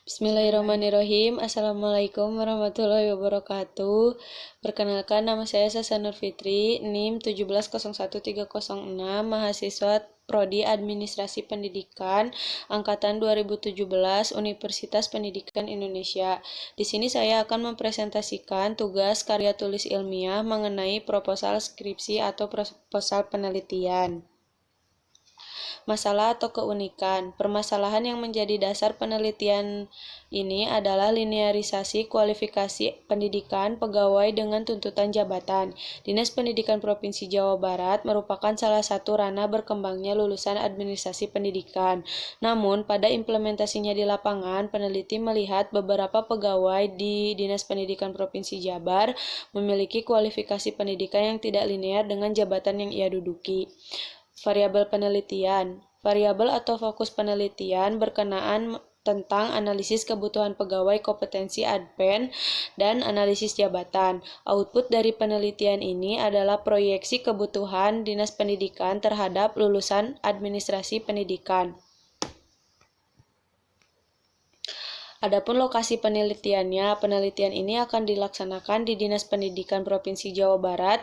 Bismillahirrahmanirrahim. Assalamualaikum warahmatullahi wabarakatuh. Perkenalkan, nama saya Sasa Nur Fitri, NIM 1701306, mahasiswa Prodi Administrasi Pendidikan angkatan 2017 Universitas Pendidikan Indonesia. Di sini saya akan mempresentasikan tugas karya tulis ilmiah mengenai proposal skripsi atau proposal penelitian. Masalah atau keunikan. Permasalahan yang menjadi dasar penelitian ini adalah linearisasi kualifikasi pendidikan pegawai dengan tuntutan jabatan. Dinas Pendidikan Provinsi Jawa Barat merupakan salah satu ranah berkembangnya lulusan administrasi pendidikan. Namun, pada implementasinya di lapangan, peneliti melihat beberapa pegawai di Dinas Pendidikan Provinsi Jabar memiliki kualifikasi pendidikan yang tidak linear dengan jabatan yang ia duduki. Variabel penelitian. Variabel atau fokus penelitian berkenaan tentang analisis kebutuhan pegawai kompetensi adpen dan analisis jabatan. Output dari penelitian ini adalah proyeksi kebutuhan Dinas Pendidikan terhadap lulusan administrasi pendidikan. Adapun lokasi penelitiannya, penelitian ini akan dilaksanakan di Dinas Pendidikan Provinsi Jawa Barat,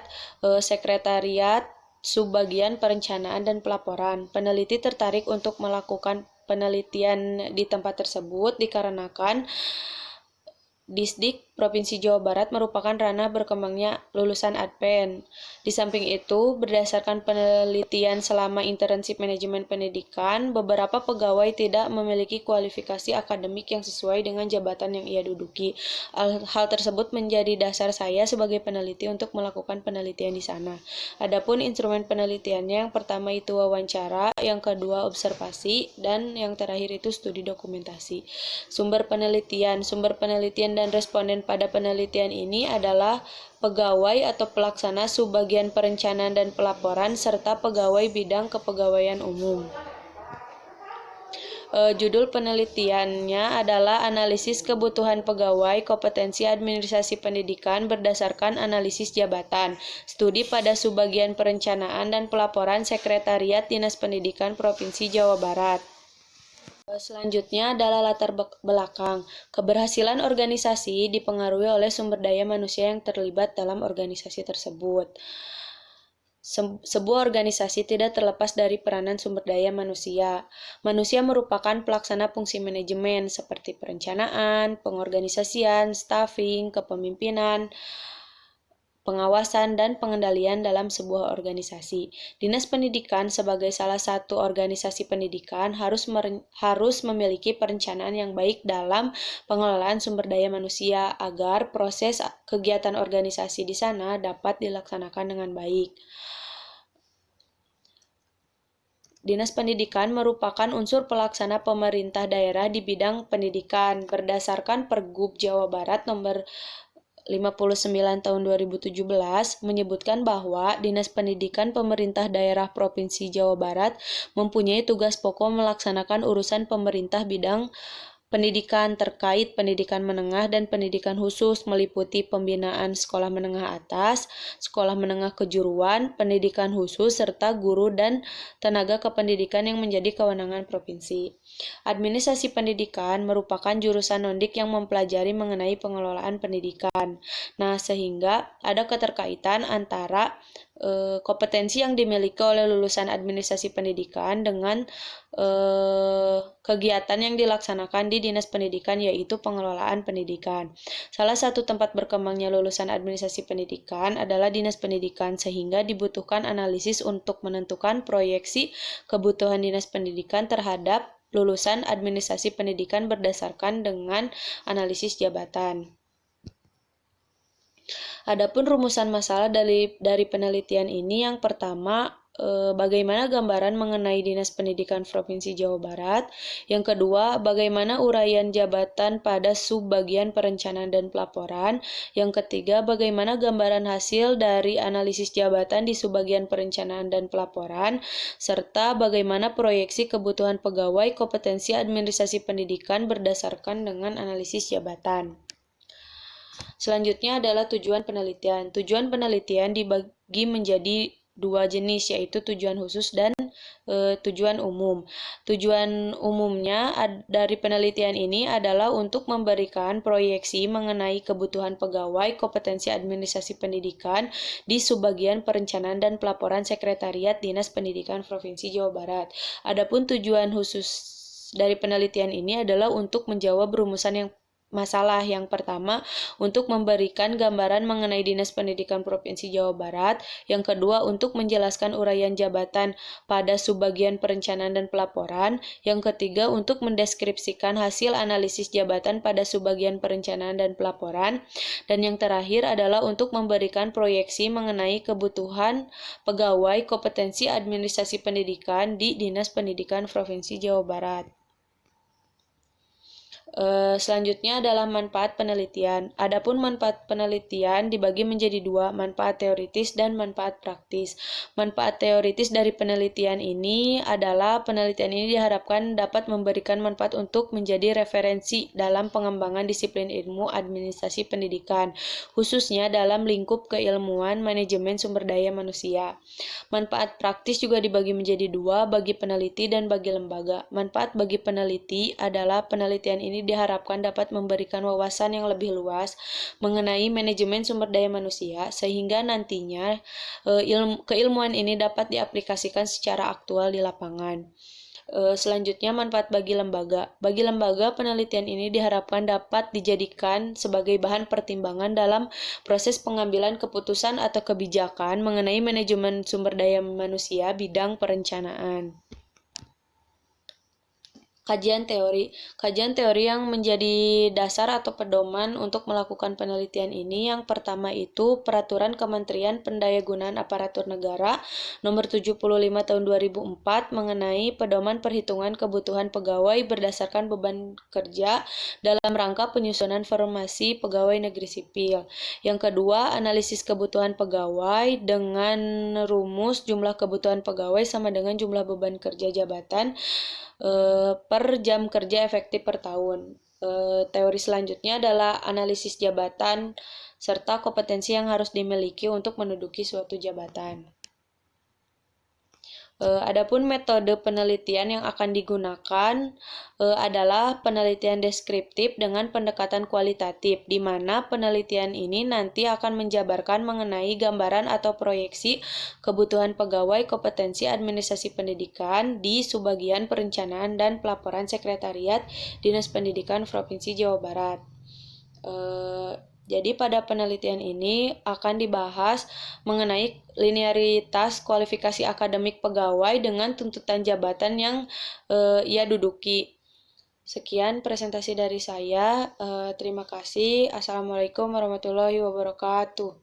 Sekretariat Subbagian Perencanaan dan Pelaporan. Peneliti tertarik untuk melakukan penelitian di tempat tersebut dikarenakan Disdik Provinsi Jawa Barat merupakan ranah berkembangnya lulusan adpen. Di samping itu, berdasarkan penelitian selama internship manajemen pendidikan, beberapa pegawai tidak memiliki kualifikasi akademik yang sesuai dengan jabatan yang ia duduki. Hal tersebut menjadi dasar saya sebagai peneliti untuk melakukan penelitian di sana. Adapun instrumen penelitiannya, yang pertama itu wawancara, yang kedua observasi, dan yang terakhir itu studi dokumentasi. Sumber penelitian dan responden pada penelitian ini adalah pegawai atau pelaksana subbagian perencanaan dan pelaporan serta pegawai bidang kepegawaian umum. Judul penelitiannya adalah analisis kebutuhan pegawai kompetensi administrasi pendidikan berdasarkan analisis jabatan. Studi pada subbagian perencanaan dan pelaporan Sekretariat Dinas Pendidikan Provinsi Jawa Barat. Selanjutnya adalah latar belakang. Keberhasilan organisasi dipengaruhi oleh sumber daya manusia yang terlibat dalam organisasi tersebut. Sebuah organisasi tidak terlepas dari peranan sumber daya manusia. Manusia merupakan pelaksana fungsi manajemen seperti perencanaan, pengorganisasian, staffing, kepemimpinan, pengawasan, dan pengendalian dalam sebuah organisasi. Dinas Pendidikan sebagai salah satu organisasi pendidikan harus memiliki perencanaan yang baik dalam pengelolaan sumber daya manusia agar proses kegiatan organisasi di sana dapat dilaksanakan dengan baik. Dinas Pendidikan merupakan unsur pelaksana pemerintah daerah di bidang pendidikan berdasarkan Pergub Jawa Barat nomor 59 tahun 2017 menyebutkan bahwa Dinas Pendidikan Pemerintah Daerah Provinsi Jawa Barat mempunyai tugas pokok melaksanakan urusan pemerintah bidang pendidikan terkait pendidikan menengah dan pendidikan khusus meliputi pembinaan sekolah menengah atas, sekolah menengah kejuruan, pendidikan khusus, serta guru dan tenaga kependidikan yang menjadi kewenangan provinsi. Administrasi pendidikan merupakan jurusan nondik yang mempelajari mengenai pengelolaan pendidikan. Nah, sehingga ada keterkaitan antara kompetensi yang dimiliki oleh lulusan administrasi pendidikan dengan kegiatan yang dilaksanakan di Dinas Pendidikan, yaitu pengelolaan pendidikan. Salah satu tempat berkembangnya lulusan administrasi pendidikan adalah Dinas Pendidikan, sehingga dibutuhkan analisis untuk menentukan proyeksi kebutuhan Dinas Pendidikan terhadap lulusan administrasi pendidikan berdasarkan dengan analisis jabatan. Adapun rumusan masalah dari penelitian ini, yang pertama, bagaimana gambaran mengenai Dinas Pendidikan Provinsi Jawa Barat. Yang kedua, bagaimana uraian jabatan pada subbagian perencanaan dan pelaporan. Yang ketiga, bagaimana gambaran hasil dari analisis jabatan di subbagian perencanaan dan pelaporan, serta bagaimana proyeksi kebutuhan pegawai kompetensi administrasi pendidikan berdasarkan dengan analisis jabatan. Selanjutnya adalah tujuan penelitian. Tujuan penelitian dibagi menjadi dua jenis, yaitu tujuan khusus dan tujuan umum. Tujuan umumnya dari penelitian ini adalah untuk memberikan proyeksi mengenai kebutuhan pegawai, kompetensi administrasi pendidikan di subbagian perencanaan dan pelaporan Sekretariat Dinas Pendidikan Provinsi Jawa Barat. Adapun tujuan khusus dari penelitian ini adalah untuk menjawab rumusan masalah yang pertama, untuk memberikan gambaran mengenai Dinas Pendidikan Provinsi Jawa Barat. Yang kedua, untuk menjelaskan uraian jabatan pada subbagian perencanaan dan pelaporan. Yang ketiga, untuk mendeskripsikan hasil analisis jabatan pada subbagian perencanaan dan pelaporan. Dan yang terakhir adalah untuk memberikan proyeksi mengenai kebutuhan pegawai, kompetensi administrasi pendidikan di Dinas Pendidikan Provinsi Jawa Barat. Selanjutnya adalah manfaat penelitian. Adapun manfaat penelitian dibagi menjadi dua, manfaat teoritis dan manfaat praktis. Manfaat teoritis dari penelitian ini adalah penelitian ini diharapkan dapat memberikan manfaat untuk menjadi referensi dalam pengembangan disiplin ilmu administrasi pendidikan, khususnya dalam lingkup keilmuan manajemen sumber daya manusia. Manfaat praktis juga dibagi menjadi dua, bagi peneliti dan bagi lembaga. Manfaat bagi peneliti adalah penelitian ini diharapkan dapat memberikan wawasan yang lebih luas mengenai manajemen sumber daya manusia, sehingga nantinya keilmuan ini dapat diaplikasikan secara aktual di lapangan. Selanjutnya, manfaat bagi lembaga. Bagi lembaga, penelitian ini diharapkan dapat dijadikan sebagai bahan pertimbangan dalam proses pengambilan keputusan atau kebijakan mengenai manajemen sumber daya manusia bidang perencanaan. Kajian teori yang menjadi dasar atau pedoman untuk melakukan penelitian ini, yang pertama itu Peraturan Kementerian Pendayagunaan Aparatur Negara Nomor 75 Tahun 2004 mengenai pedoman perhitungan kebutuhan pegawai berdasarkan beban kerja dalam rangka penyusunan formasi pegawai negeri sipil. Yang kedua, analisis kebutuhan pegawai dengan rumus jumlah kebutuhan pegawai sama dengan jumlah beban kerja jabatan per jam kerja efektif per tahun. Teori selanjutnya adalah analisis jabatan serta kompetensi yang harus dimiliki untuk menduduki suatu jabatan. Adapun metode penelitian yang akan digunakan adalah penelitian deskriptif dengan pendekatan kualitatif, di mana penelitian ini nanti akan menjabarkan mengenai gambaran atau proyeksi kebutuhan pegawai, kompetensi administrasi pendidikan di subbagian perencanaan dan pelaporan Sekretariat Dinas Pendidikan Provinsi Jawa Barat. Jadi pada penelitian ini akan dibahas mengenai linearitas kualifikasi akademik pegawai dengan tuntutan jabatan yang ia duduki. Sekian presentasi dari saya. Terima kasih. Assalamualaikum warahmatullahi wabarakatuh.